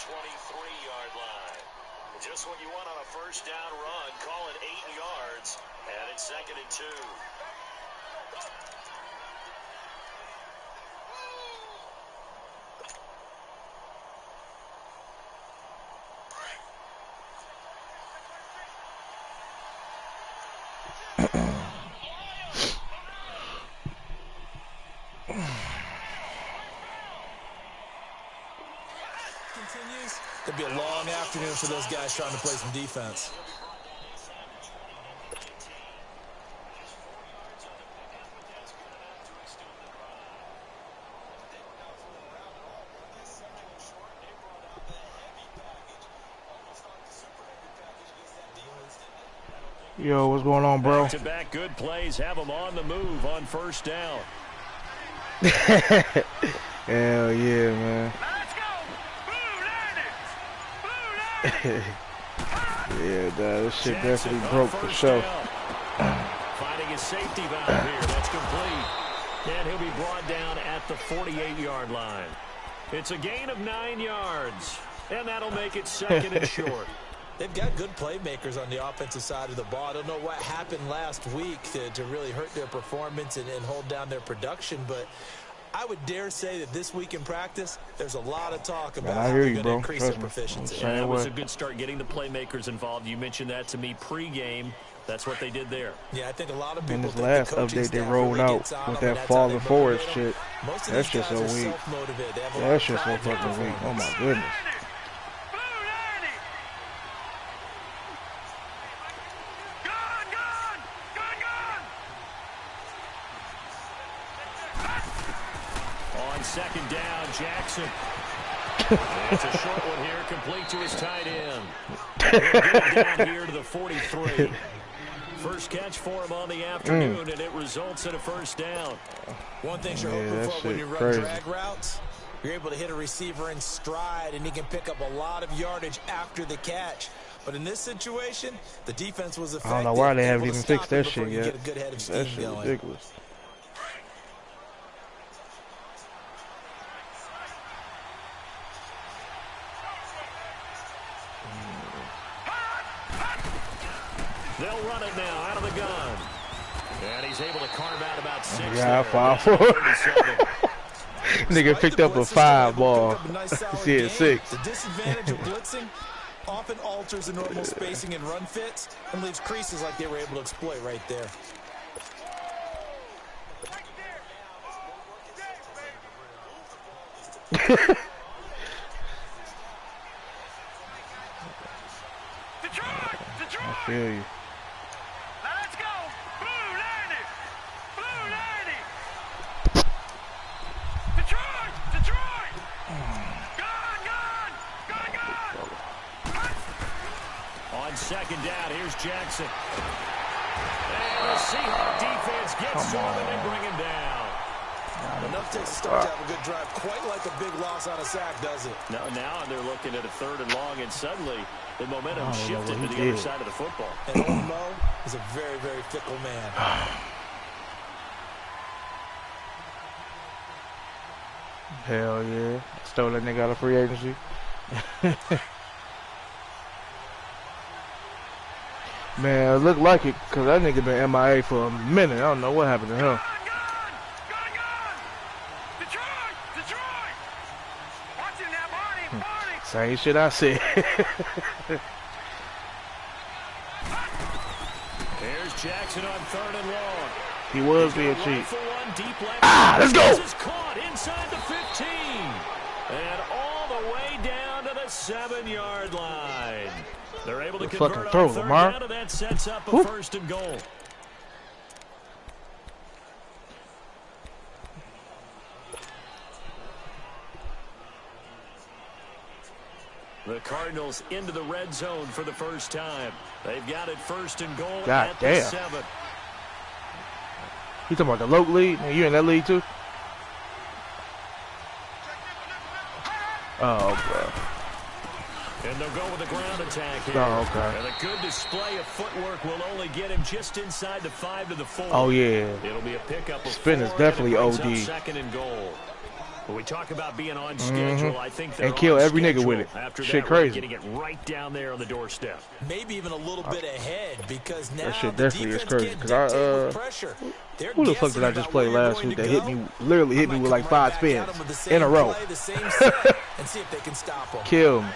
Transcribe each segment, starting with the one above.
23-yard line. Just what you want on a first down run. Call it 8 yards, and it's 2nd and 2. Could be a long afternoon for those guys trying to play some defense. Yo, what's going on, bro? Back-to-back good plays have them on the move on first down. Hell yeah, man. Yeah, this shit definitely broke for sure. Finding his safety valve here. That's complete. And he'll be brought down at the 48-yard line. It's a gain of 9 yards. And that'll make it 2nd and short. They've got good playmakers on the offensive side of the ball. I don't know what happened last week to really hurt their performance and hold down their production, but I would dare say that this week in practice, there's a lot of talk about how they're going to increase their proficiency. Yeah, that was a good start getting the playmakers involved. You mentioned that to me pregame. That's what they did there. Yeah, I think a lot of people in this last update they rolled out with that falling forward shit. That's just so weak. That's just so fucking weak. Oh my goodness. Second down, Jackson. It's a short one here, complete to his tight end. Down here to the 43. First catch for him on the afternoon, and it results in a first down. One thing you're hoping for when you run drag routes, you're able to hit a receiver in stride, and he can pick up a lot of yardage after the catch. But in this situation, the defense was effective. I don't know why they haven't even fixed that shit yet. That shit ridiculous. They'll run it now out of the gun. And he's able to carve out about 6. Yeah, 5-4. Nigga picked up a 5 ball. He had 6. The disadvantage of blitzing often alters the normal spacing and run fits and leaves creases like they were able to exploit right there. I feel you. Second down, here's Jackson. And the Seahawks defense gets to him and they bring him down. Enough takes a start to have a good drive. Quite like a big loss on a sack, does it? Now they're looking at a 3rd and long, and suddenly the momentum shifted to the other side of the football. And old Mo is a very, very fickle man. Hell yeah. Stole that nigga out of free agency. Man, it looked like it, because that nigga been MIA for a minute. I don't know what happened to him. Same shit I said. Here's Jackson on 3rd and long. He was being cheap. Let's go! Caught inside the 15. And all the way down to the 7-yard line. They're able to convert throw, on 3rd down, and that sets up a 1st and goal. The Cardinals into the red zone for the first time. They've got it 1st and goal at the 7. You talking about the Loke league? Man, you in that league too? Oh, bro. And they'll go with the ground attack here. Oh, okay. And a good display of footwork will only get him just inside the 5 to the 4. Oh, yeah. It'll be a pickup of Spin is 4, definitely and it brings OD. up 2nd and goal. When we talk about being on schedule, I think they're and kill every nigga schedule with it. after Shit that, crazy. Getting it right down there on the doorstep. Maybe even a little bit ahead because now That shit the definitely is defense crazy. can't Cause dictate with pressure. who the fuck did I just play last week that hit me, literally hit me with like 5 spins in a row? And see if they can stop them. Kill me.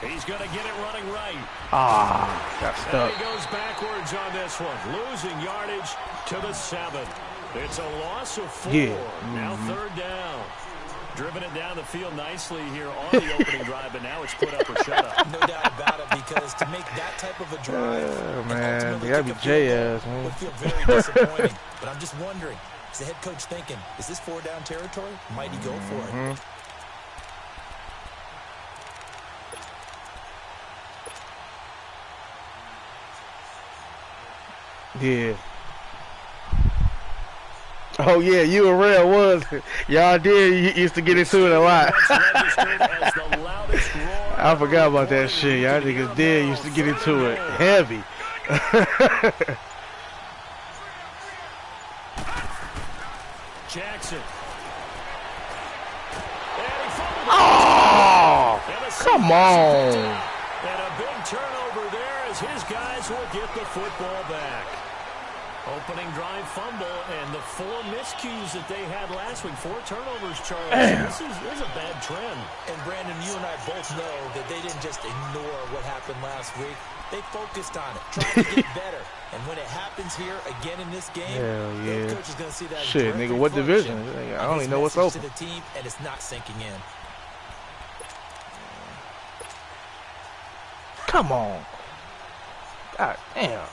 He's going to get it running right. Got stuck. And he goes backwards on this one, losing yardage to the 7. It's a loss of 4. Yeah. Now 3rd down. Driven it down the field nicely here on the opening drive, but now it's put up or shut up. No doubt about it, because to make that type of a drive, man, they gotta be J-ass, man. Would feel very disappointing. But I'm just wondering, is the head coach thinking, is this 4-down territory? Might he go for it? Yeah. Oh yeah, you and Rail was. Y'all did used to get into it a lot. I forgot about that shit. Y'all niggas did used to get into it heavy. Jackson. Oh, come on. And a big turnover there as his guys will get the football back. Opening drive fumble, and the 4 miscues that they had last week. 4 turnovers, Charles. This is a bad trend. And Brandon, you and I both know that they didn't just ignore what happened last week. They focused on it, trying to get better. And when it happens here again in this game, the coach is going to see that. Shit, nigga, what division? I don't even know what's open. To the team, and it's not sinking in. Come on. God damn.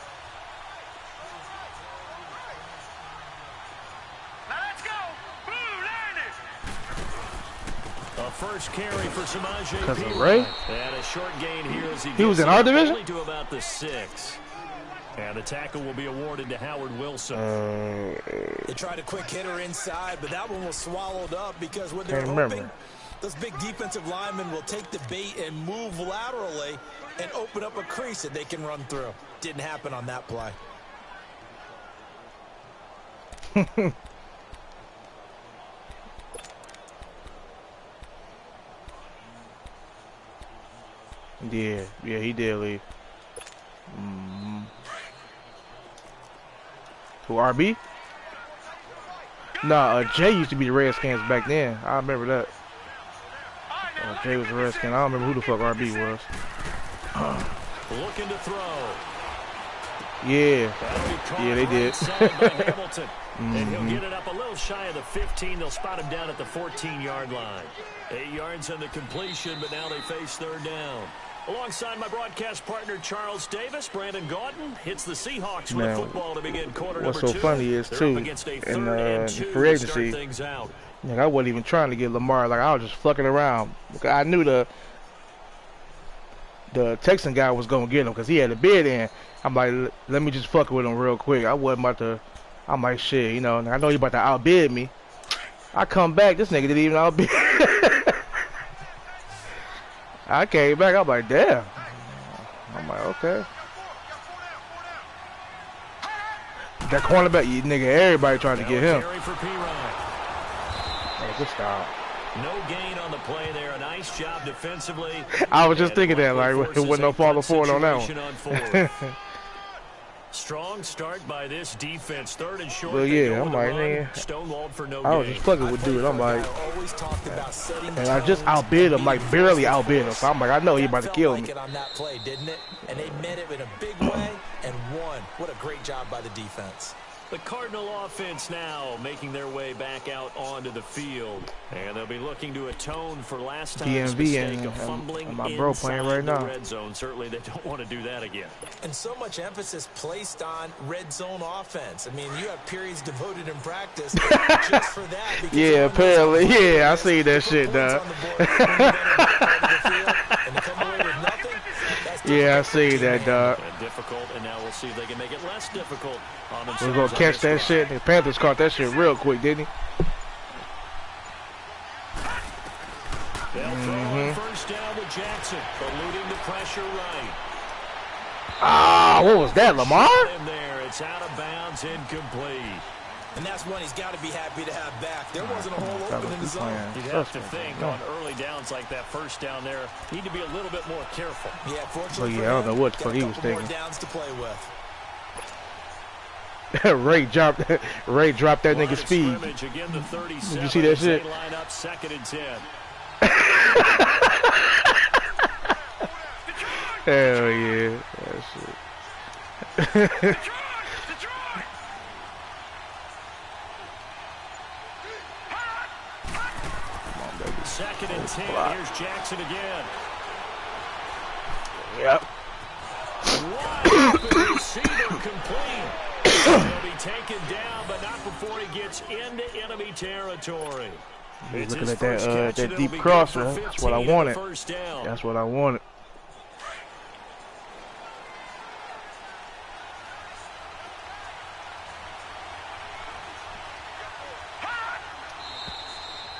First carry for Samaje Because of Ray? And a short gain here as he was in our division? Only to about the 6. And the tackle will be awarded to Howard Wilson. They tried a quick hitter inside, but that one was swallowed up because what they're hoping, those big defensive linemen will take the bait and move laterally and open up a crease that they can run through. Didn't happen on that play. Yeah, he did leave. Who, RB? Nah, Jay used to be the Redskins back then. I remember that. Jay was a Redskin. I don't remember who the fuck RB was. Looking to throw. Yeah, they did. And he'll get it up a little shy of the 15. They'll spot him down at the 14-yard line. 8 yards on the completion, but now they face 3rd down. Alongside my broadcast partner, Charles Davis, Brandon Gaudin hits the Seahawks with a football to begin quarter number 2. What's so funny is, too, in free agency, I wasn't even trying to get Lamar. Like, I was just fucking around. I knew the Texan guy was going to get him because he had a bid in. I'm like, let me just fuck with him real quick. I wasn't about to. I'm like, shit, you know, I know he about to outbid me. I come back, this nigga didn't even outbid. I came back, I'm like, damn. I'm like, okay. That cornerback, you nigga, everybody trying to get him. Hey, good stop. No gain on the play there. A nice job defensively. I was just thinking that, like, it wasn't no falling forward on that one. Strong start by this defense. 3rd and short. Well, yeah, I'm like, man. Stonewalled for no I was just fucking with dude. I'm like, and I just outbid him, like barely outbid him. So I'm like, I know he about to kill me. On that play, didn't it? And they met it in a big way and won. What a great job by the defense. The Cardinal offense now making their way back out onto the field. And they'll be looking to atone for last time's mistake of fumbling my bro playing right now. Red zone. Certainly they don't want to do that again. And so much emphasis placed on red zone offense. I mean, you have periods devoted in practice just for that. Yeah, apparently. Yeah, I see that shit, dog. Yeah, I see that, dog. Difficult, and now we'll see if they can make it less difficult on themselves. We're gonna catch that shit. The Panthers caught that shit real quick, didn't he? They'll throw on first down with Jackson, eluding the pressure right. Ah, what was that, Lamar? In there, it's out of bounds, incomplete. And that's one he's got to be happy to have back. There wasn't a hole open in the zone. You'd have to think on early downs like that, first down there, need to be a little bit more careful. Yeah, fortunately, I don't know what the fuck he was thinking. More downs to play with. Ray dropped that nigga speed. Again, the 37, did you see that shit? Line up 2nd and 10. Hell yeah. That shit. 2nd and 10. Here's Jackson again. Yep. Wide open receiver complete. He'll be taken down, but not before he gets into enemy territory. He's looking at that deep crosser. That's what I wanted. That's what I wanted.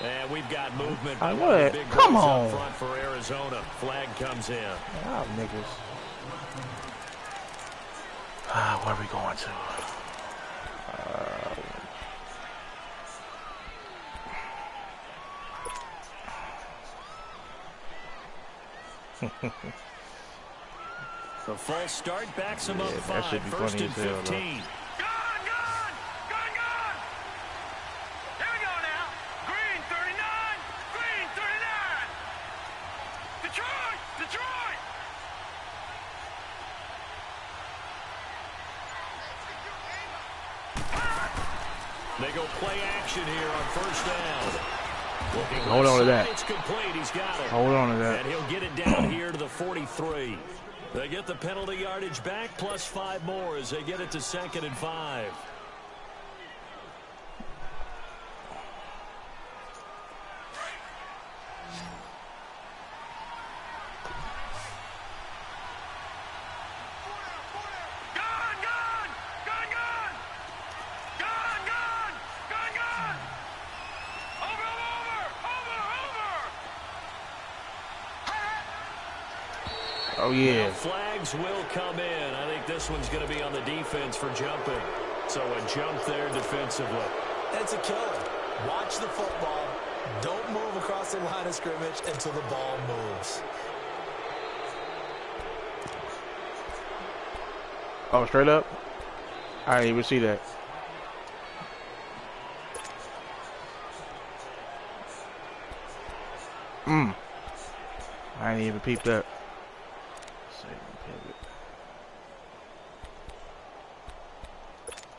And we've got movement. I would. Come on. Front for Arizona. Flag comes in. Ah, niggas. Where are we going to? The false start backs him up 5. That should be 1st funny and as hell, 15. They go play action here on first down. Hold on to that. It's complete. He's got it. Hold on to that. And he'll get it down here to the 43. They get the penalty yardage back plus 5 more as they get it to 2nd and 5. Oh, yeah. Flags will come in. I think this one's going to be on the defense for jumping. So a jump there defensively. It's a killer. Watch the football. Don't move across the line of scrimmage until the ball moves. Oh, straight up? I didn't even see that. I didn't even peep that.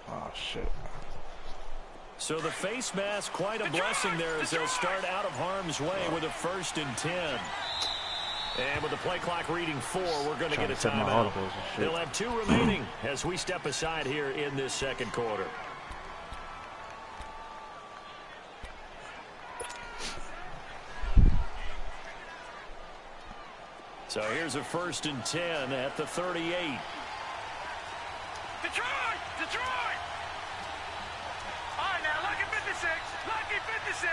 Oh, shit. So the face mask, quite a blessing there as they'll start out of harm's way with a 1st and 10. And with the play clock reading 4, we're going to get a timeout. They'll have 2 remaining as we step aside here in this 2nd quarter. So here's a 1st and 10 at the 38. Detroit! Detroit! All right, now, lucky 56. Lucky 56.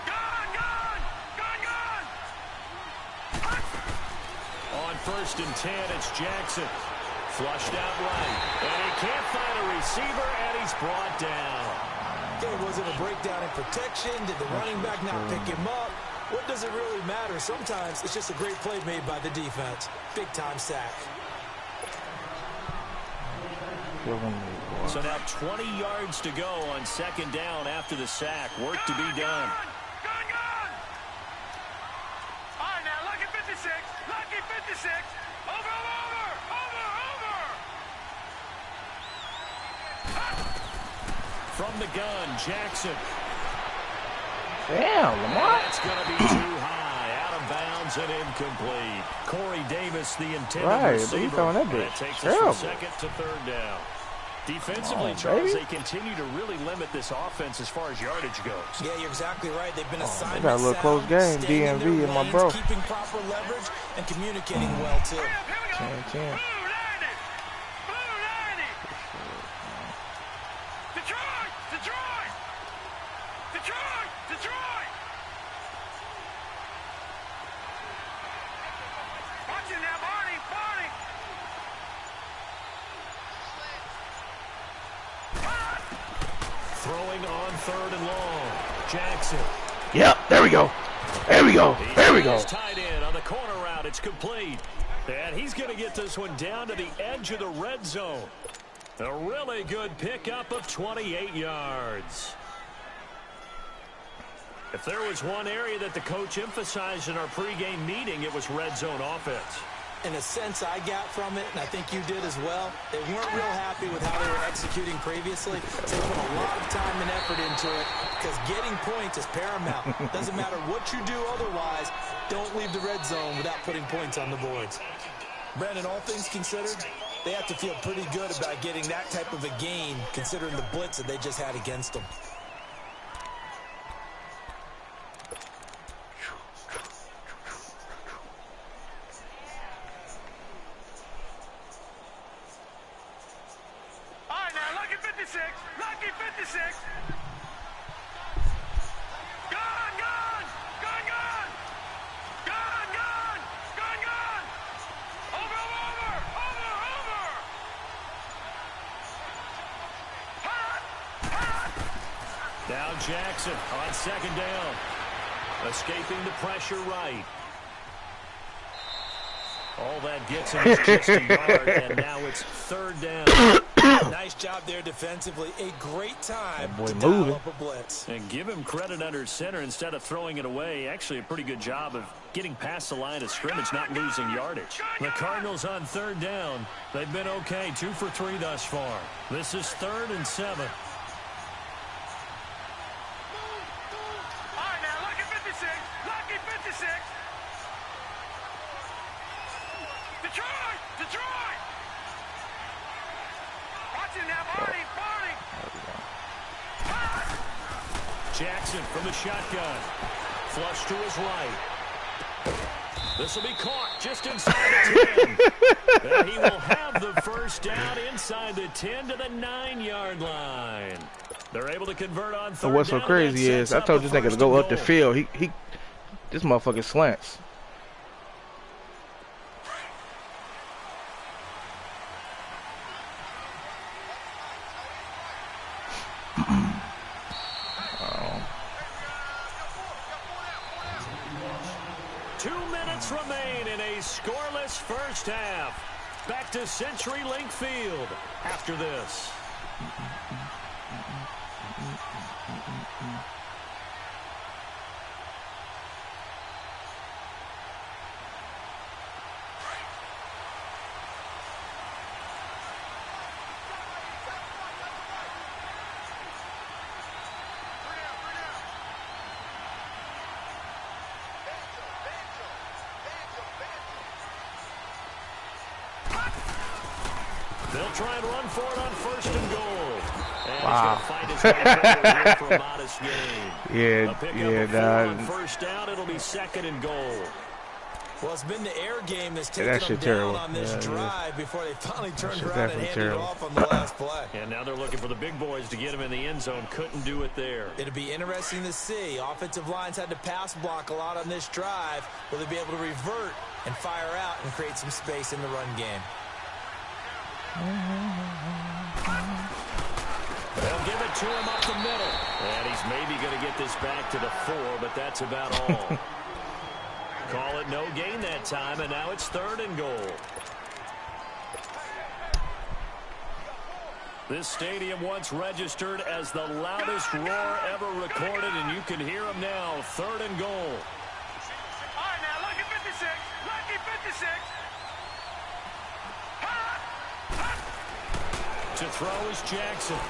Gone! On 1st and 10, it's Jackson. Flushed out right. And he can't find a receiver, and he's brought down. Okay, was it a breakdown in protection? Did the running back not pick him up? What does it really matter? Sometimes it's just a great play made by the defense. Big-time sack. So now 20 yards to go on 2nd down after the sack. Work to be done. Gone! All right, now, lucky 56. Lucky 56. Over! From the gun, Jackson. Damn, Lamar. That's going to be too high. Out of bounds and incomplete. Corey Davis, the intended receiver. That takes us from 2nd to 3rd down. Defensively, Charles, they continue to really limit this offense as far as yardage goes. Yeah, you're exactly right. They've been assigned. They got a little close game, DMV and my bro. Keeping proper leverage and communicating well, too. 10-10. throwing on 3rd and long. Jackson. Yep, there we go. There we go. There we go. He's tied in on the corner route. It's complete. And he's going to get this one down to the edge of the red zone. A really good pickup of 28 yards. If there was one area that the coach emphasized in our pregame meeting, it was red zone offense. In a sense I got from it, and I think you did as well, they weren't real happy with how they were executing previously. So they put a lot of time and effort into it because getting points is paramount. Doesn't matter what you do otherwise, don't leave the red zone without putting points on the boards. Brandon, all things considered, they have to feel pretty good about getting that type of a gain considering the blitz that they just had against them. Lucky 56. Gone. Over. Hot. Now Jackson on 2nd down. Escaping the pressure right. All that gets him is just a yard, and now it's 3rd down. Nice job there defensively. A great time boy to moving. dial up a blitz. And give him credit under center instead of throwing it away. Actually a pretty good job of getting past the line of scrimmage, not losing yardage. The Cardinals on 3rd down. They've been okay, 2 for 3 thus far. This is 3rd and 7. All right, now, lucky 56. Detroit. Watch it now, Barney. Jackson from the shotgun. Flush to his right. This will be caught just inside the 10. And he will have the first down inside the 10 to the 9-yard line. They're able to convert on 3rd down. What's so crazy is I told this nigga to go up the field. This motherfucker slants. Remain in a scoreless first half. Back to CenturyLink Field after this. They'll try and run for it on 1st and goal. And wow. he's going to find his way here for a modest gain. Yeah, on 1st down, it'll be 2nd and goal. Well, it's been the air game that's taken them down terrible. on this drive before they finally turned around and handed terrible. it off on the last play. And now they're looking for the big boys to get him in the end zone. Couldn't do it there. It'll be interesting to see. Offensive lines had to pass block a lot on this drive. Will they be able to revert and fire out and create some space in the run game? They'll give it to him up the middle. And he's maybe going to get this back to the 4, but that's about all. Call it no gain that time, and now it's 3rd and goal. This stadium once registered as the loudest roar ever recorded, and you can hear him now. 3rd and goal. All right, now, lucky 56. To throw is Jackson.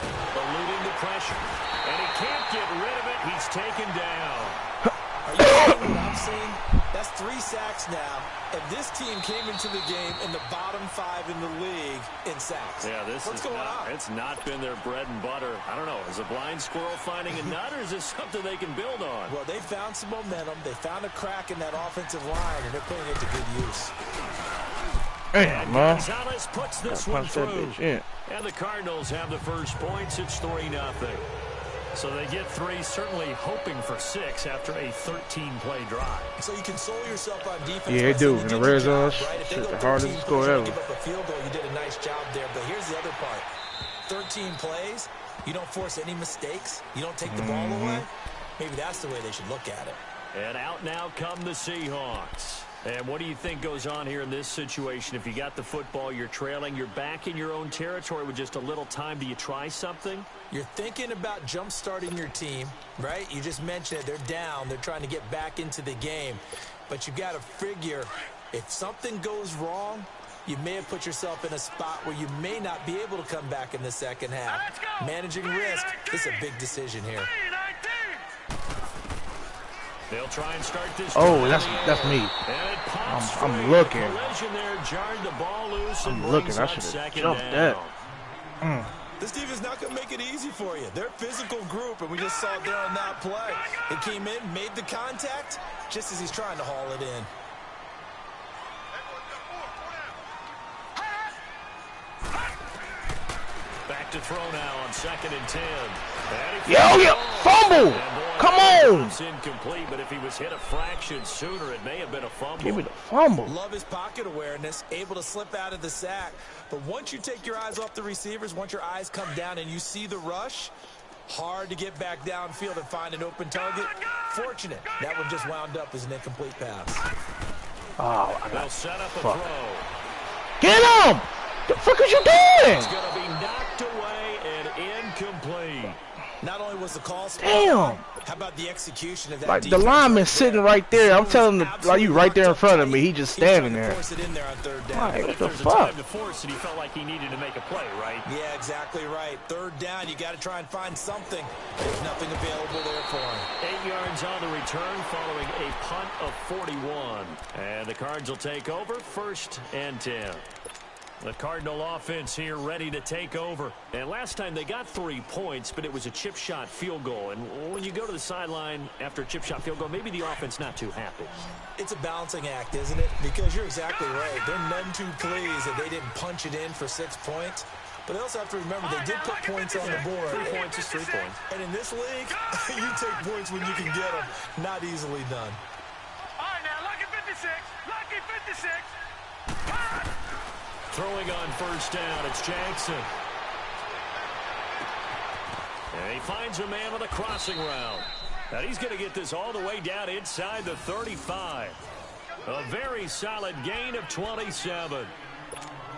Eluding the pressure. And he can't get rid of it. He's taken down. Are you seeing what I'm seeing? That's 3 sacks now. And this team came into the game in the bottom 5 in the league in sacks. Yeah, What's going on? It's not been their bread and butter. I don't know. Is a blind squirrel finding a nut, or is this something they can build on? Well, they found some momentum. They found a crack in that offensive line, and they're putting it to good use. Damn, man. Gonzalez puts this one through. And the Cardinals have the first points. It's 3-0. So they get 3, certainly hoping for 6 after a 13-play drive. So you console yourself on defense. Yeah, they do. In the red zone, right? it's the hardest score ever. Give up a field goal, you did a nice job there. But here's the other part. 13 plays, you don't force any mistakes, you don't take the ball away, maybe that's the way they should look at it. And out now come the Seahawks. And what do you think goes on here in this situation? If you got the football, you're trailing, you're back in your own territory with just a little time. Do you try something? You're thinking about jump-starting your team, right? You just mentioned it. They're down. They're trying to get back into the game. But you've got to figure if something goes wrong, you may have put yourself in a spot where you may not be able to come back in the second half. Managing risk is a big decision here. They'll try and start this. Oh, that's me. I'm looking. There, jarred the ball loose and I'm looking. I should have jumped that. This team is not going to make it easy for you. They're a physical group, and we just saw it there on that play. It came in, made the contact, just as he's trying to haul it in. Back to throw now on 2nd and 10. Yo, fumble! Come on! It's incomplete, but if he was hit a fraction sooner, it may have been a fumble. Give me the fumble. Love his pocket awareness, able to slip out of the sack. But once you take your eyes off the receivers, once your eyes come down and you see the rush, hard to get back downfield and find an open target. Fortunate, that one just wound up as an incomplete pass. Oh, I They'll got set up a fuck. throw. Get him! The fuck is you doing? It's going to be knocked away and incomplete. Not only was the call spot Damn. on, how about the execution of that Like the defense lineman right sitting there? right there. I'm telling him, like you right there in front of me. He He just standing there. Force it in there on 3rd down. Like, But what if the there's a fuck? time to force it, he felt like he needed to make a play, right? Yeah, exactly right. 3rd down, you got to try and find something. There's nothing available there for him. 8 yards on the return following a punt of 41. And the Cards will take over 1st and 10. The Cardinal offense here ready to take over. And last time they got 3 points, but it was a chip shot field goal. And when you go to the sideline after a chip shot field goal, maybe the offense not too happy. It's a balancing act, isn't it? Because you're exactly right. They're none too pleased that they didn't punch it in for 6 points. But they also have to remember they did put points on the board. 3 points is 3 points. And in this league, you take points when you can get them. Not easily done. All right, now, lucky 56. Lucky 56. Throwing on 1st down, it's Jackson. And he finds a man with a crossing route. And he's going to get this all the way down inside the 35. A very solid gain of 27.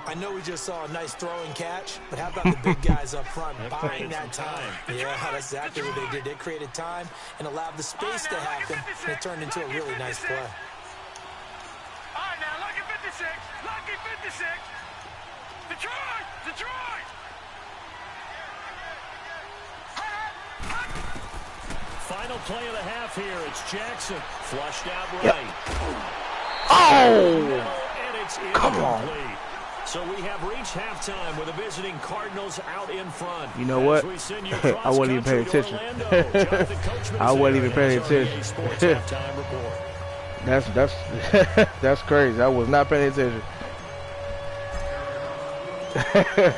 I know we just saw a nice throwing catch, but how about the big guys up front buying that time? Yeah, that's exactly what they did. They created time and allowed the space to happen, and it turned into a really nice play. All right, now, lucky 56. Lucky 56. Detroit! Detroit! Final play of the half here. It's Jackson. Flushed out right. Oh! And it's Come on. incomplete. So we have reached halftime with the visiting Cardinals out in front. You know what? As we send you I wasn't even paying cross-country to attention. Orlando, Jonathan Coachman I is wasn't there even paying and has our attention. EA Sports halftime report. That's crazy. I was not paying attention.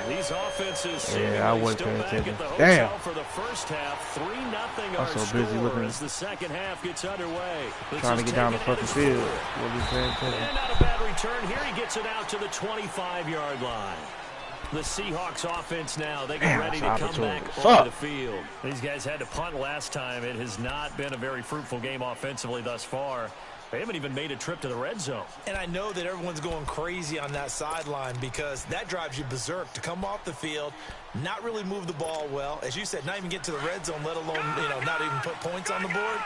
These offenses Yeah, I seemingly wasn't still paying back attention. at the hotel Damn. for the first half. 3-0 I'm our so score busy looking- as the second half gets underway. This Trying to is get down the taken fucking at his field. 4. Wasn't paying attention. And not a bad return here. He gets it out to the 25-yard line. The Seahawks offense now, they get Damn, ready to that's come opportunity. back Fuck. onto the field. These guys had to punt last time. It has not been a very fruitful game offensively thus far. They haven't even made a trip to the red zone. And I know that everyone's going crazy on that sideline because that drives you berserk to come off the field, not really move the ball well. As you said, not even get to the red zone, let alone, not even put points on the board.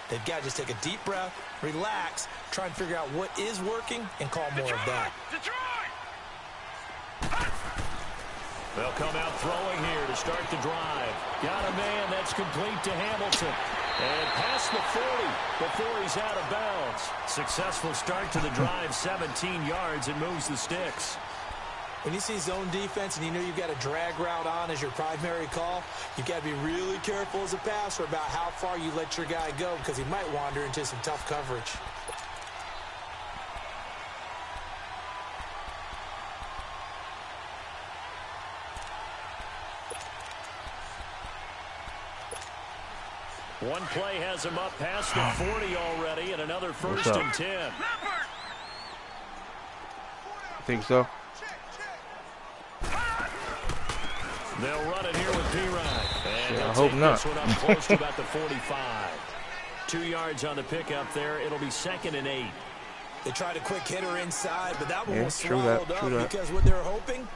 They've got to just take a deep breath, relax, try and figure out what is working, and call more of that. Detroit! They'll come out throwing here to start the drive. Got a man that's complete to Hamilton. And past the 40 before he's out of bounds. Successful start to the drive, 17 yards, and moves the sticks. When you see zone defense and you know you've got a drag route on as your primary call, you've got to be really careful as a passer about how far you let your guy go because he might wander into some tough coverage. One play has him up past the 40 already, and another first up? and 10. I think so. They'll run it here with P-Ryan. And Yeah, I he'll hope take not. this one up close to about the 45. 2 yards on the pickup there. It'll be 2nd and 8. They tried a quick hitter inside, but that one Yeah, was true that, swallowed true up that. because what they're hoping,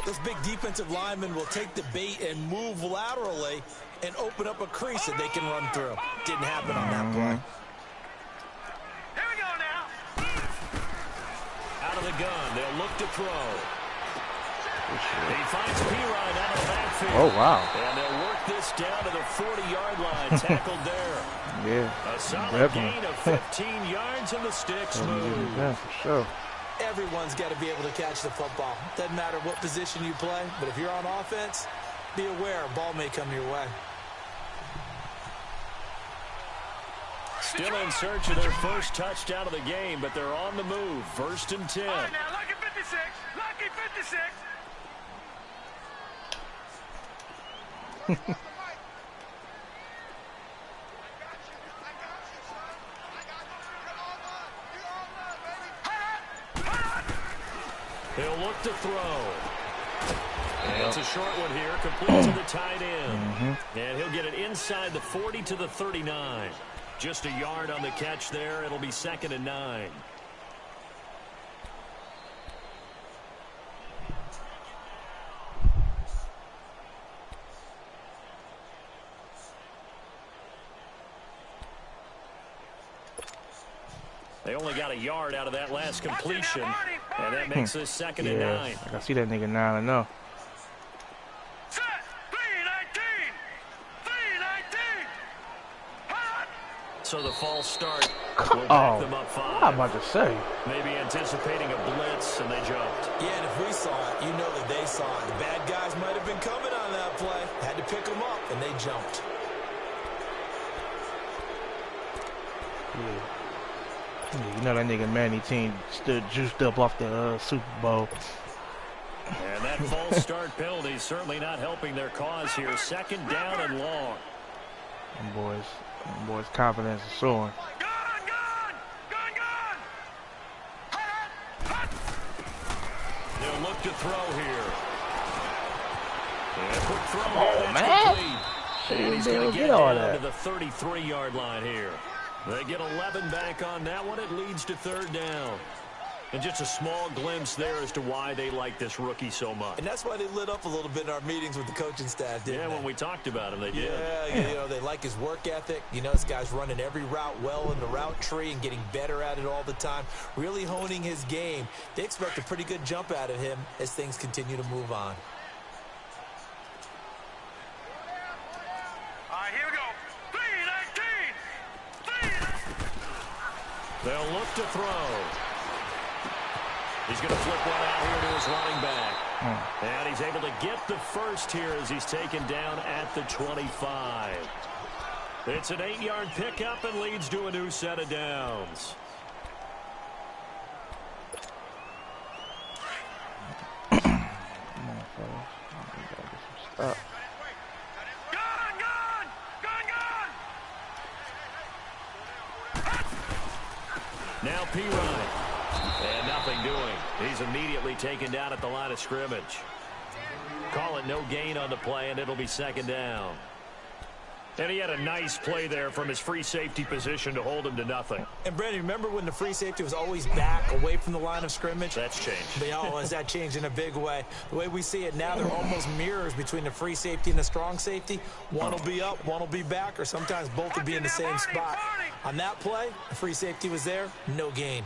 those big defensive linemen will take the bait and move laterally and open up a crease that they can run through. Didn't happen on that play. Here we go now. Out of the gun. They'll look to throw. He finds P-Ryan out of the backfield. Oh, wow. And they'll work this down to the 40-yard line. Tackled there. Yeah. A solid Definitely. gain of 15 yards, and the sticks move. Yeah, for sure. Everyone's got to be able to catch the football. Doesn't matter what position you play, but if you're on offense, be aware a ball may come your way. Still in search of their first touchdown of the game, but they're on the move. 1st and 10. All right, now, lucky 56. Lucky 56. He'll look to throw. And it's a short one here, complete to the tight end. And he'll get it inside the 40 to the 39. Just a yard on the catch there. It'll be 2nd and 9. They only got a yard out of that last completion, and that makes this 2nd and 9. Yeah, I can see that nigga now. I know. Set. 319. 319. Hot. So the false start Come will back on. them up 5. I'm about to say. Maybe anticipating a blitz, and they jumped. Yeah, and if we saw it, you know that they saw it. The bad guys might have been coming on that play. Had to pick them up, and they jumped. Yeah. You know that nigga Manny team stood juiced up off the Super Bowl. And that false start penalty is certainly not helping their cause here. 2nd down and long. Them boys' confidence is soaring. Gun, gun. Gun, gun. Hot. Hot. They'll look to throw here. And a quick throw Come here, on, that's man. complete. And he's going to get all down that. to the 33-yard line here. They get 11 back on that one. It leads to 3rd down. And just a small glimpse there as to why they like this rookie so much. And that's why they lit up a little bit in our meetings with the coaching staff, didn't Yeah, they? when we talked about him, they did. Yeah, you know, they like his work ethic. You know, this guy's running every route well in the route tree and getting better at it all the time, really honing his game. They expect a pretty good jump out of him as things continue to move on. All right, here we go. 319. 319. They'll look to throw. He's going to flip one out here to his running back. And he's able to get the first here as he's taken down at the 25. It's an 8-yard pickup and leads to a new set of downs. Stop. Gun, gun. Gun, gun. Now P-Ryan. And nothing doing. He's immediately taken down at the line of scrimmage. Call it no gain on the play, and it'll be 2nd down. And he had a nice play there from his free safety position to hold him to nothing. And, Brandon, remember when the free safety was always back away from the line of scrimmage? That's changed. But has that changed in a big way? The way we see it now, they're almost mirrors between the free safety and the strong safety. One will be up, one will be back, or sometimes both will be in the same spot. On that play, the free safety was there, no gain.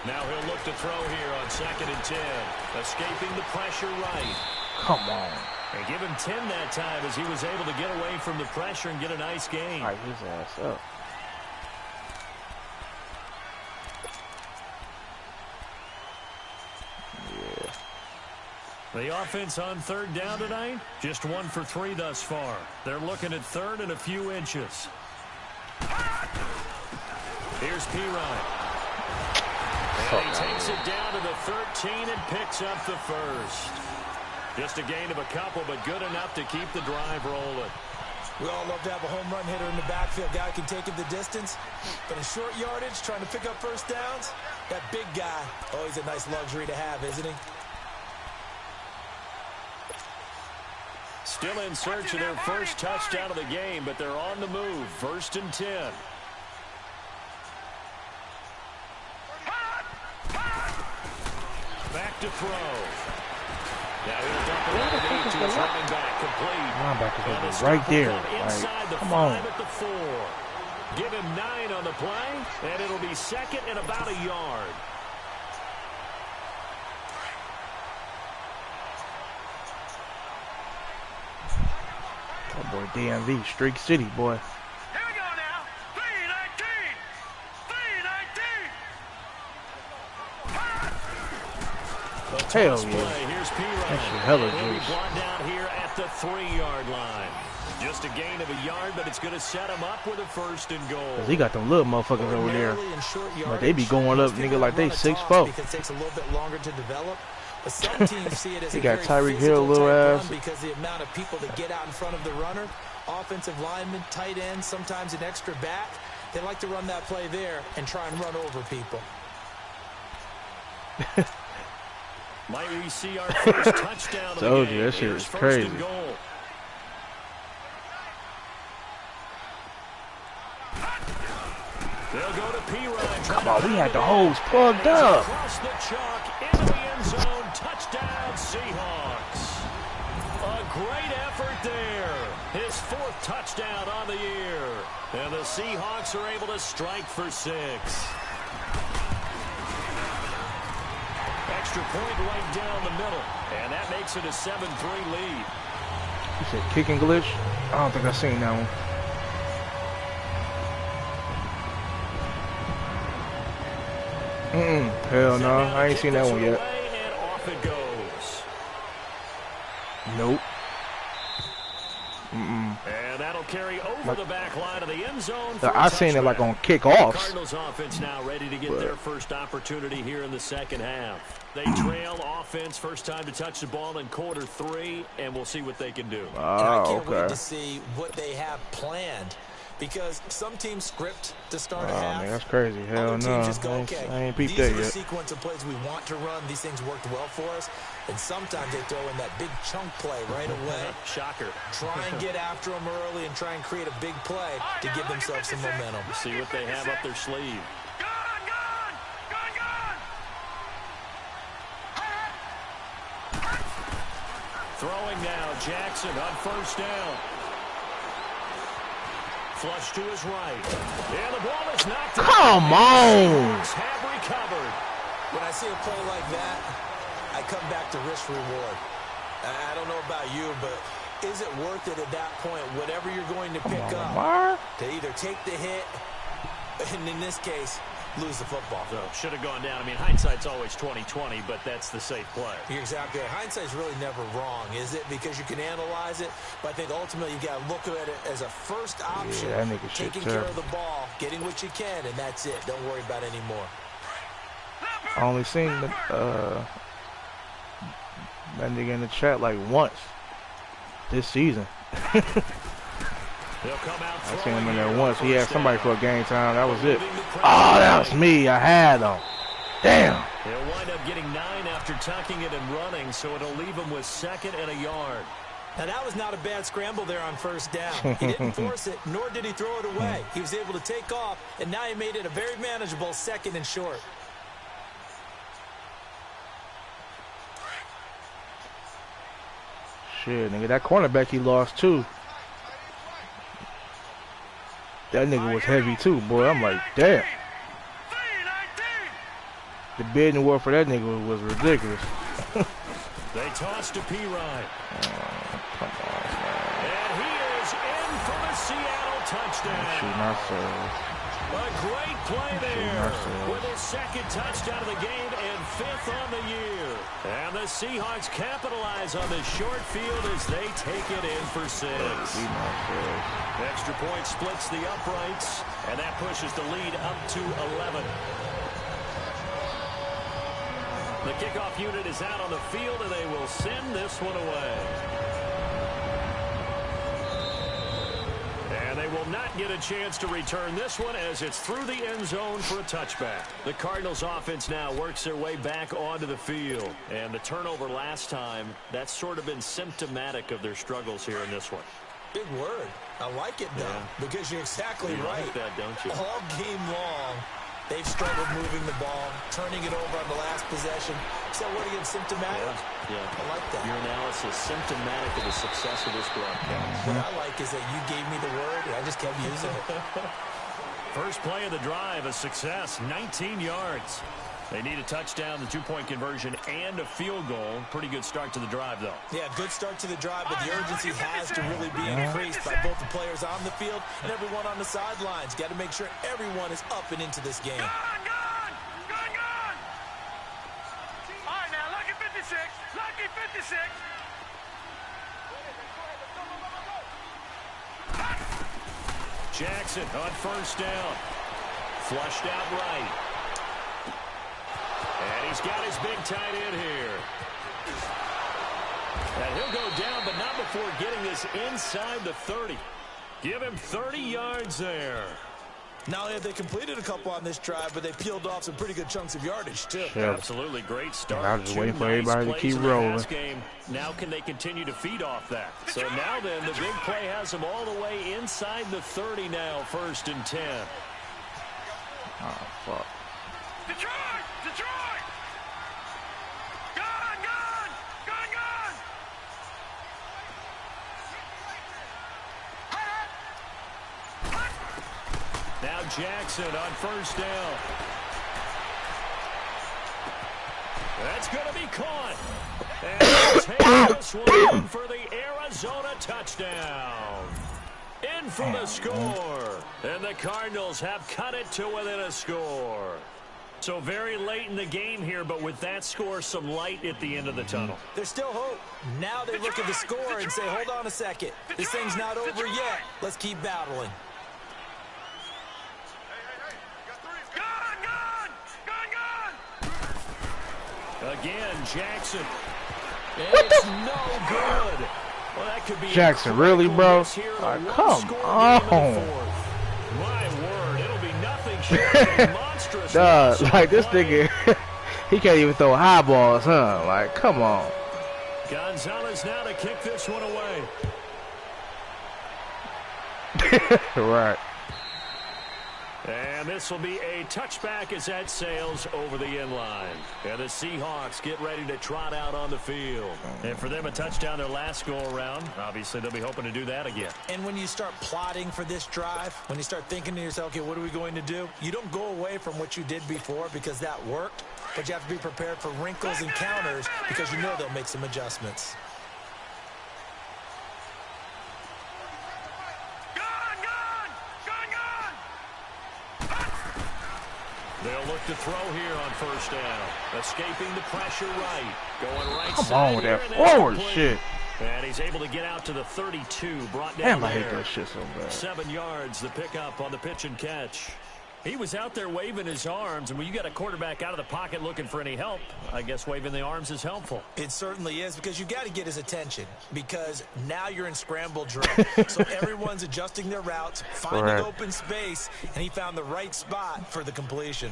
Now he'll look to throw here on 2nd and 10. Escaping the pressure right. Come on. And give him 10 that time as he was able to get away from the pressure and get a nice gain. Light his ass up. The offense on 3rd down tonight, just 1 for 3 thus far. They're looking at 3rd and a few inches. Here's P-Ryan. And he takes it down to the 13 and picks up the first. Just a gain of a couple, but good enough to keep the drive rolling. We all love to have a home run hitter in the backfield. Guy can take it the distance. But in short yardage, trying to pick up first downs, that big guy, always a nice luxury to have, isn't he? Still in search of their first touchdown of the game, but they're on the move. 1st and 10. Back to throw. Now he'll dump it underneath to his running back, complete. Linebacker right there. Inside the come on. 5 at the 4. Give him 9 on the play, and it'll be 2nd and about a yard. That boy DMV, Streak City, boy. Here we go now. 319. 319. Hell Play. yeah. Here's P-Ryan. That shit hella He'll be juice. brought down here at the 3-yard line. Just a gain of a yard, but it's going to set him up with a 1st and goal. Cause he got them little motherfuckers over there. In short But yardage, they be going up, most nigga, people like they run a 6'4". toss because it takes a little bit longer to develop. But some teams see it as He a got very Tyreek Hill, physical little type ass. run because the amount of people that get out in front of the runner, offensive linemen, tight ends, sometimes an extra back, they like to run that play there and try and run over people. Might we see our first touchdown of the Told game? you, that shit Here's is 1st crazy. and goal. They'll go to P-Ryan. Come on, we had the holes plugged up. Across the chalk, into the end zone. Touchdown, Seahawks. A great effort there. His 4th touchdown on the year. And the Seahawks are able to strike for 6. Extra point right down the middle. And that makes it a 7-3 lead. He said kicking glitch. I don't think I seen that one. Hell no, I ain't seen that one yet. And off it goes. Nope. And that'll carry over the back line of the end zone. For I a seen it like touchback. on kickoffs. Cardinals offense now ready to get their first opportunity here in the 2nd half. They trail offense, first time to touch the ball in quarter 3, and we'll see what they can do. And I Oh, can't wait okay. to see what they have planned. Because some teams script to start a Oh half. man, that's crazy. Hell Other no. teams just go, I okay, ain't peeped these that are the yet. sequence of plays we want to run. These things worked well for us. And sometimes they throw in that big chunk play right away. Shocker. Try and get after them early and try and create a big play to give themselves some momentum. See what they have up their sleeve. Gone, gone. Gone, gone. Throwing now, Jackson on 1st down. Flush to his right. And the ball is knocked out. Come on. Seahawks have recovered. When I see a play like that, I come back to risk-reward. I don't know about you, but is it worth it at that point, whatever you're going to pick up, Lamar? to either take the hit, and in this case, lose the football? So should have gone down. I mean, hindsight's always 20/20, but that's the safe play. You're exactly right. Hindsight's really never wrong, is it? Because you can analyze it, but I think ultimately you got to look at it as a first option. Yeah, that nigga shit taking care of terrible. the ball, getting what you can, and that's it. Don't worry about it anymore. I only seen that nigga in the chat like once this season. They'll come out I seen him in there throwing once. here He on had somebody first for a down. game time. That was it. Oh, that was me. I had him. Damn. They'll wind up getting 9 after tucking it and running, so it'll leave them with 2nd and a yard. Now, that was not a bad scramble there on 1st down. He didn't force it, nor did he throw it away. He was able to take off, and now he made it a very manageable 2nd and short. Shit, nigga. That cornerback he lost too. That nigga was heavy too, boy. I'm like, damn. 319. The bidding war for that nigga was ridiculous. They toss to P-Ryan. Come on, man. And he is in for the Seattle touchdown. Shoot myself. A great play there myself. with his 2nd touchdown of the game and 5th on the year. And the Seahawks capitalize on this short field as they take it in for 6. Shoot myself. Extra point splits the uprights, and that pushes the lead up to 11. The kickoff unit is out on the field, and they will send this one away. will not get a chance to return this one as it's through the end zone for a touchback. The Cardinals offense now works their way back onto the field. And the turnover last time, that's sort of been symptomatic of their struggles here in this one. Big word. I like it, though, because you're exactly right. Like that, don't you? All game long, they've struggled moving the ball, turning it over on the last possession. So what again, symptomatic? Yeah. I like that. Your analysis symptomatic of the success of this broadcast. What I like is that you gave me the word, and I just kept using it. First play of the drive, a success, 19 yards. They need a touchdown, the two-point conversion, and a field goal. Pretty good start to the drive, though. Yeah, good start to the drive, but the urgency has to really be increased by both the players on the field and everyone on the sidelines. Got to make sure everyone is up and into this game. Gone! All right, now, lucky 56. Lucky 56. Jackson on first down. Flushed out right. And he's got his big tight end here. And he'll go down, but not before getting this inside the 30. Give him 30 yards there. Not only have they completed a couple on this drive, but they peeled off some pretty good chunks of yardage, too. Yeah. Absolutely great start. I was just waiting for everybody to keep rolling. Now can they continue to feed off that? So now then, the big play has them all the way inside the 30 now, 1st and 10. Oh, fuck. Detroit! Gone! Now Jackson on first down. That's going to be caught. And he'll take this one for the Arizona touchdown. In for the score. And the Cardinals have cut it to within a score. So very late in the game here, but with that score, some light at the end of the tunnel. There's still hope. Now they look at the score and say, hold on a second. This thing's not over yet. Let's keep battling. Again, Jackson. It's no good. Well, that could be Jackson, really, bro? Come on. My word, it'll be nothing short of monstrous. Duh, like this nigga, he can't even throw high balls, huh? Like, come on. Gonzalez now to kick this one away. Right. And this will be a touchback as that sails over the end line. And the Seahawks get ready to trot out on the field. And for them, a touchdown their last go-around. Obviously, they'll be hoping to do that again. And when you start plotting for this drive, when you start thinking to yourself, okay, what are we going to do? You don't go away from what you did before because that worked. But you have to be prepared for wrinkles and counters because you know they'll make some adjustments. They'll look to throw here on first down. Escaping the pressure right. Going right Come side on with that here, forward shit. And he's able to get out to the 32. Brought Damn, down I hate there. that shit so bad. 7 yards, the pickup on the pitch and catch. He was out there waving his arms, and when you got a quarterback out of the pocket looking for any help, I guess waving the arms is helpful. It certainly is, because you got to get his attention, because now you're in scramble drill. So everyone's adjusting their routes, finding open space, and he found the right spot for the completion.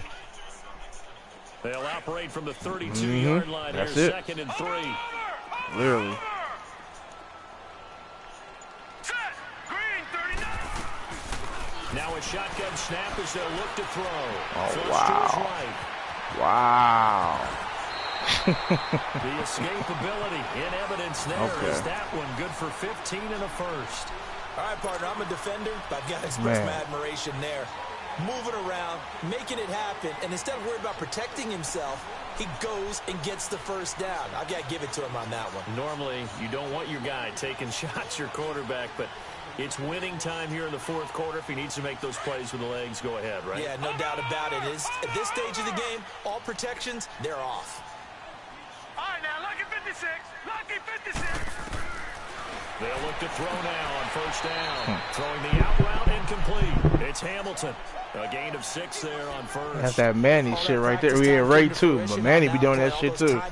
They'll operate from the 32-yard line here, 2nd and 3. Literally. Now a shotgun snap as they'll look to throw. Oh, wow. Wow. The escapability in evidence there is that one good for 15 and a first. All right, partner, I'm a defender, but I've got to express my admiration there. Moving around, making it happen, and instead of worrying about protecting himself, he goes and gets the first down. I've got to give it to him on that one. Normally, you don't want your guy taking shots, your quarterback, but it's winning time here in the 4th quarter. If he needs to make those plays with the legs, go ahead, right? Yeah, no doubt about it. At this stage of the game, all protections, they're off. All right, now, lucky 56. Lucky 56. They'll look to throw now on first down. Throwing the out route incomplete. It's Hamilton. A gain of 6 there on first. That's that Manny shit right there. We had Ray too, but Manny be doing that shit too. That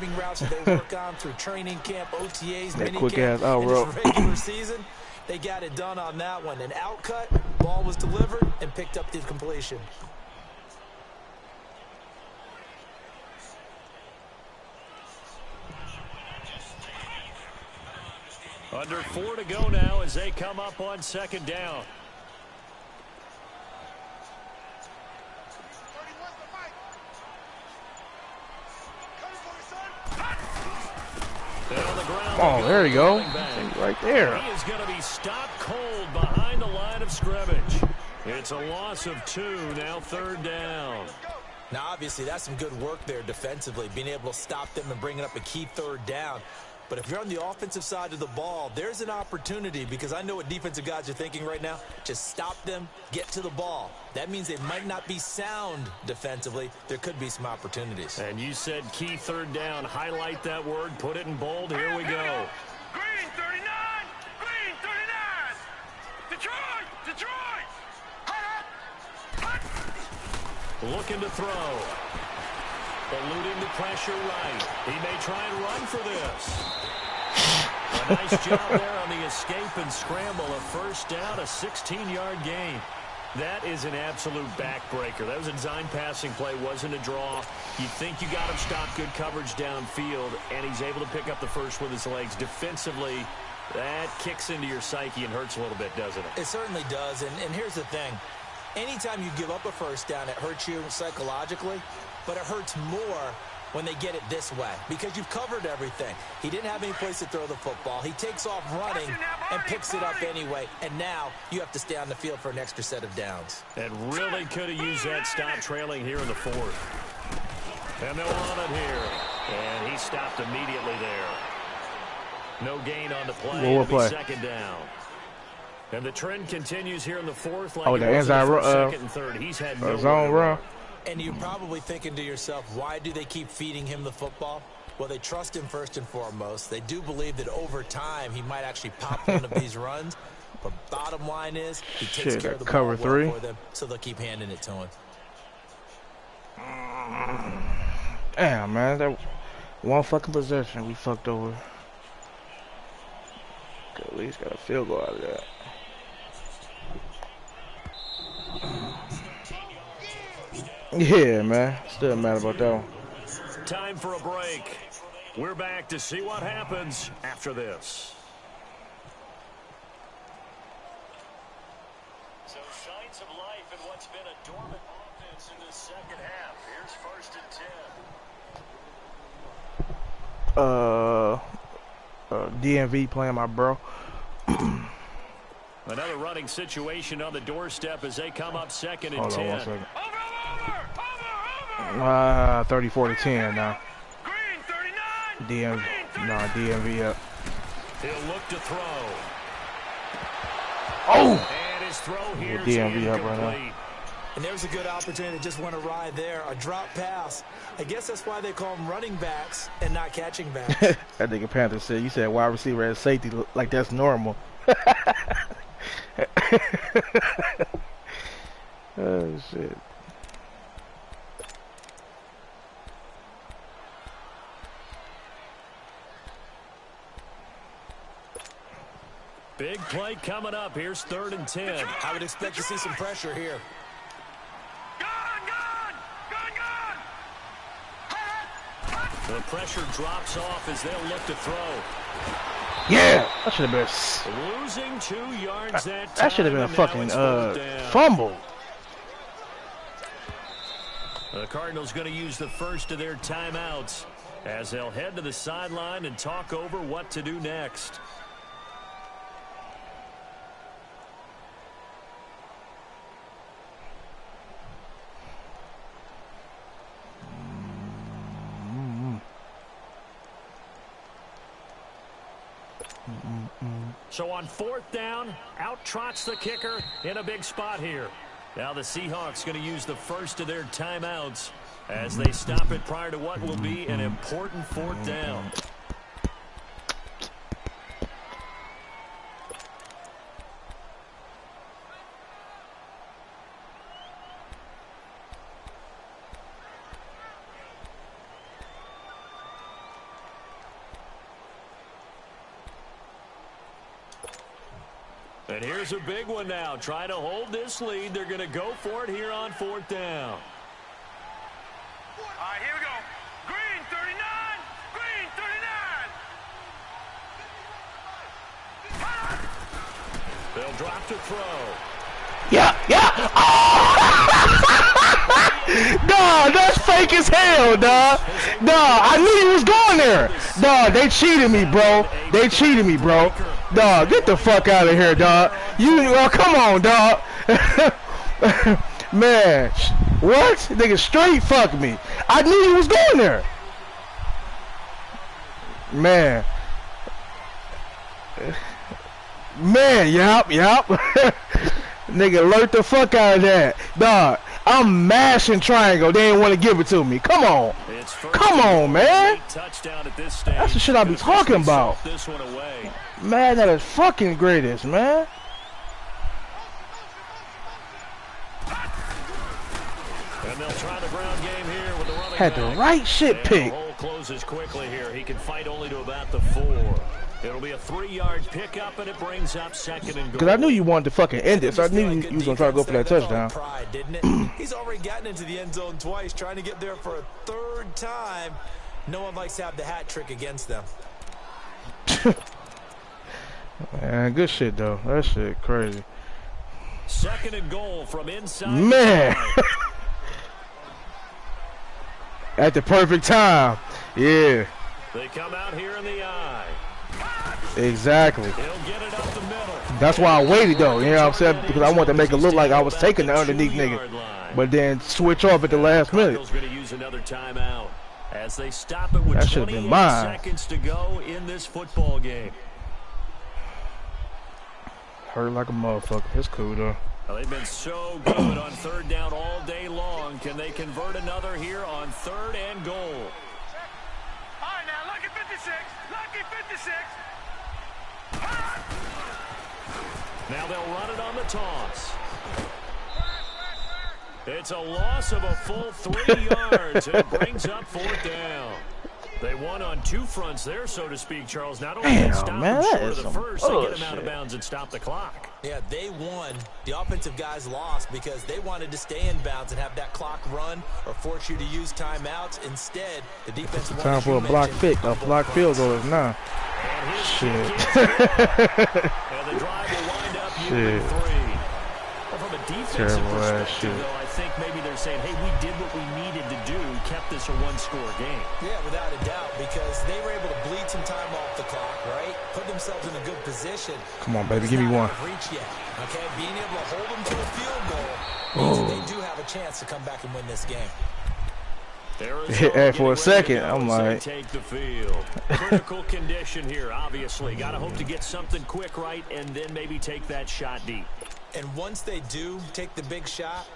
quick ass out route. Regular season, they got it done on that one. An out cut, Ball was delivered and picked up the completion. Under 4 to go now as they come up on second down. Oh, there you go. Right there. He is going to be stopped cold behind the line of scrimmage. It's a loss of 2, now third down. Now, obviously, that's some good work there defensively, being able to stop them and bringing up a key third down. But if you're on the offensive side of the ball, there's an opportunity, because I know what defensive guys are thinking right now. Just stop them, get to the ball. That means they might not be sound defensively. There could be some opportunities. And you said key third down. Highlight that word. Put it in bold. Here we go. Green 39! Green 39! Detroit! Detroit! Hut! Looking to throw. Eluding the pressure right. He may try and run for this. A nice job there on the escape and scramble. A first down, a 16-yard gain. That is an absolute backbreaker. That was a design passing play, wasn't a draw. You think you got him stopped, good coverage downfield, and he's able to pick up the first with his legs. Defensively, that kicks into your psyche and hurts a little bit, doesn't it? It certainly does, and here's the thing. Anytime you give up a first down, it hurts you psychologically, but it hurts more when they get it this way, because you've covered everything. He didn't have any place to throw the football. He takes off running and picks it up anyway, and now you have to stay on the field for an extra set of downs. And really could have used that stop trailing here in the fourth. And they'll run it here. And he stopped immediately there. No gain on the play. It'll be second down. And the trend continues here in the fourth. Like the inside second and third. He's had no zone run. And you're probably thinking to yourself, why do they keep feeding him the football? Well, they trust him first and foremost. They do believe that over time he might actually pop one of these runs. But bottom line is, he takes care of the ball well for them, so they'll keep handing it to him. Damn, man. That one fucking possession we fucked over. At least got a field goal out of that. Yeah, man. Still mad about that one. Time for a break. We're back to see what happens after this. So signs of life in what's been a dormant offense in the second half. Here's first and 10. DMV playing my bro. Another running situation on the doorstep as they come up second and 10. Hold on 1 second. Over! 34 to 10 now. Green 39! DMV up. He'll look to throw. Oh! And his throw here DMV up right now. And there's a good opportunity that just went awry there. A drop pass. I guess that's why they call them running backs and not catching backs. That nigga Panther said, you said wide receiver as safety, like that's normal. Oh, shit. Big play coming up. Here's third and 10. I would expect to see some pressure here. The pressure drops off as they'll look to throw. Yeah, that should have been. Losing 2 yards that time. That should have been a fucking fumble. The Cardinals going to use the first of their timeouts as they'll head to the sideline and talk over what to do next. So on fourth down, out trots the kicker in a big spot here. Now the Seahawks going to use the first of their timeouts as they stop it prior to what will be an important fourth down. And here's a big one now. Trying to hold this lead. They're going to go for it here on 4th down. All right, here we go. Green 39. Green 39. They'll drop to throw. Yeah. Dog, that's fake as hell, dog. Dog, I knew he was going there. Dog, they cheated me, bro. They cheated me, bro. Dog, get the fuck out of here, dog. Come on, dog. Man, what? Nigga straight fuck me. I knew he was going there. Man, yup. Nigga, alert the fuck out of that. Dog, I'm mashing triangle. They didn't want to give it to me. Come on. Come on, man. That's the shit I be talking about. Man, that is fucking greatest, man. And they'll try the ground game here with the running Had the back. right shit pick. The hole closes quickly here. He can fight only to about the 4. It'll be a 3-yard pickup, and it brings up 2nd and goal. Because I knew you wanted to fucking end it, so I knew you was going to try to go for that touchdown. Pride, didn't it? He's already gotten into the end zone twice, trying to get there for a 3rd time. No one likes to have the hat trick against them. Man, good shit, though. That shit crazy. 2nd and goal from inside. Man. At the perfect time. Yeah. They come out here in the eye. Exactly. He'll get it up the middle. That's why I waited, though. You know what I'm saying? Because I wanted to make it look like I was taking the underneath nigga. But then switch off at the last minute. Going to use another timeout as they stop it with That should have been mine. seconds to go in this football game. Hurt like a motherfucker. It's cool, though. Well, they've been so good on 3rd down all day long. Can they convert another here on 3rd and goal? All right, now, lucky 56. Lucky 56. Now they'll run it on the toss. It's a loss of a full 3 yards. It brings up 4th down. They won on 2 fronts there, so to speak, Charles. Not only did stop them short of the first, they get them out of bounds and stop the clock. Yeah, they won. The offensive guys lost because they wanted to stay in bounds and have that clock run or force you to use timeouts. Instead, the defense wanted Time for a block field goal is now. Shit. And the drive will wind up Shit. 3. Well, from a defensive perspective, though, I think maybe they're saying, hey, we did what we needed to do, kept this a 1-score game. Yeah, without a doubt, because they were able to bleed some time off the clock, right? Put themselves in a good position. Come on, baby, give me one. Reach yet, okay? Being able to hold them to a field goal means that they do have a chance to come back and win this game. And for a second, I'm like, take the field. Critical condition here, obviously. Got to hope to get something quick right and then maybe take that shot deep. And once they do take the big shot,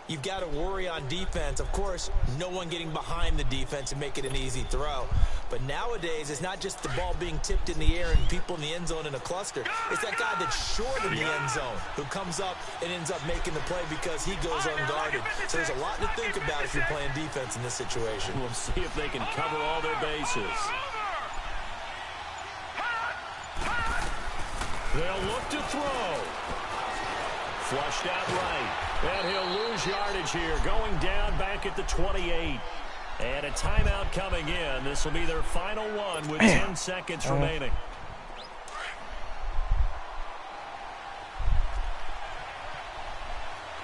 you've got to worry on defense. Of course, no one getting behind the defense and make it an easy throw. But nowadays, it's not just the ball being tipped in the air and people in the end zone in a cluster. It's that guy that's short in the end zone who comes up and ends up making the play because he goes unguarded. So there's a lot to think about if you're playing defense in this situation. We'll see if they can cover all their bases. They'll look to throw. Flushed out right. And he'll lose yardage here, going down back at the 28. And a timeout coming in. This will be their final one with 10 seconds remaining.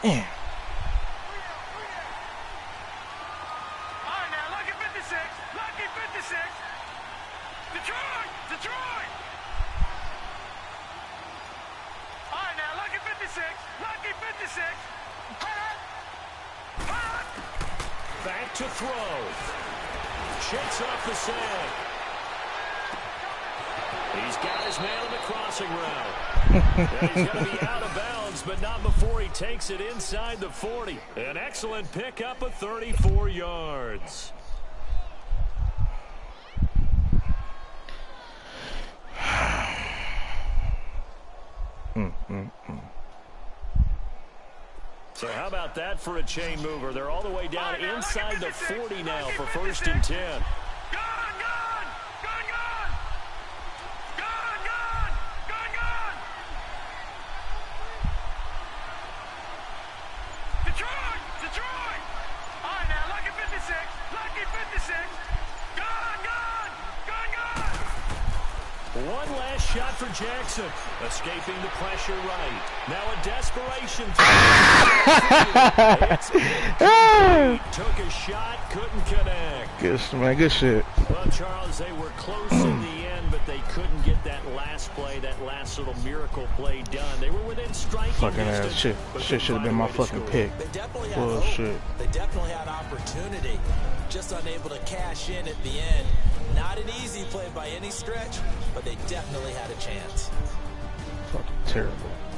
All right, now, lucky 56. Lucky 56. Detroit! Detroit! All right, now, lucky 56. Lucky 56. Back to throw. Shakes off the sag. He's got his man on the crossing route. And he's going to be out of bounds, but not before he takes it inside the 40. An excellent pickup of 34 yards. So how about that for a chain mover? They're all the way down inside the 40 now for 1st and 10. Gone, gone! Gone, gone! Gone, gone! Gone, gone! the six. Gone, gone, gone, gone. One last shot for Jackson. Escaping the pressure right. Now a desperation. Took a shot, couldn't connect. Good, man, good shit. Well, Charles, they were close in the end, but they couldn't get that last play, that last little miracle play done. They were within striking Fucking distance. ass shit. Shit should have been my fucking pick. They definitely had Bullshit. hope. They definitely had opportunity. Just unable to cash in at the end. Not an easy play by any stretch, but they definitely had a chance. Fucking terrible.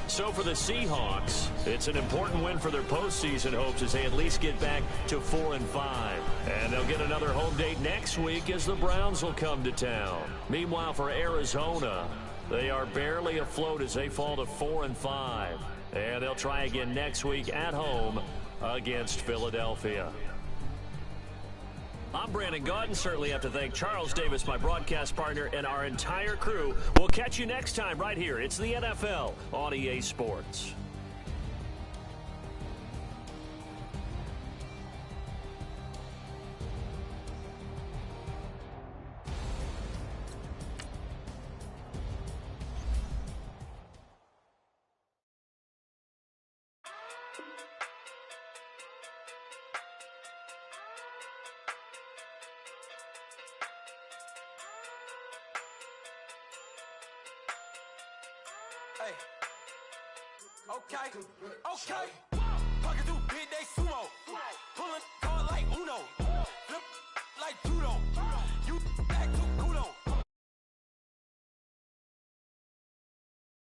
So for the Seahawks, it's an important win for their postseason hopes as they at least get back to 4-5. And they'll get another home date next week as the Browns will come to town. Meanwhile, for Arizona, they are barely afloat as they fall to 4-5. And they'll try again next week at home against Philadelphia. I'm Brandon Gaudin. Certainly have to thank Charles Davis, my broadcast partner, and our entire crew. We'll catch you next time right here. It's the NFL on EA Sports. Hey. Okay. Talking through big day sumo. Pulling hard like Uno. Flip like judo.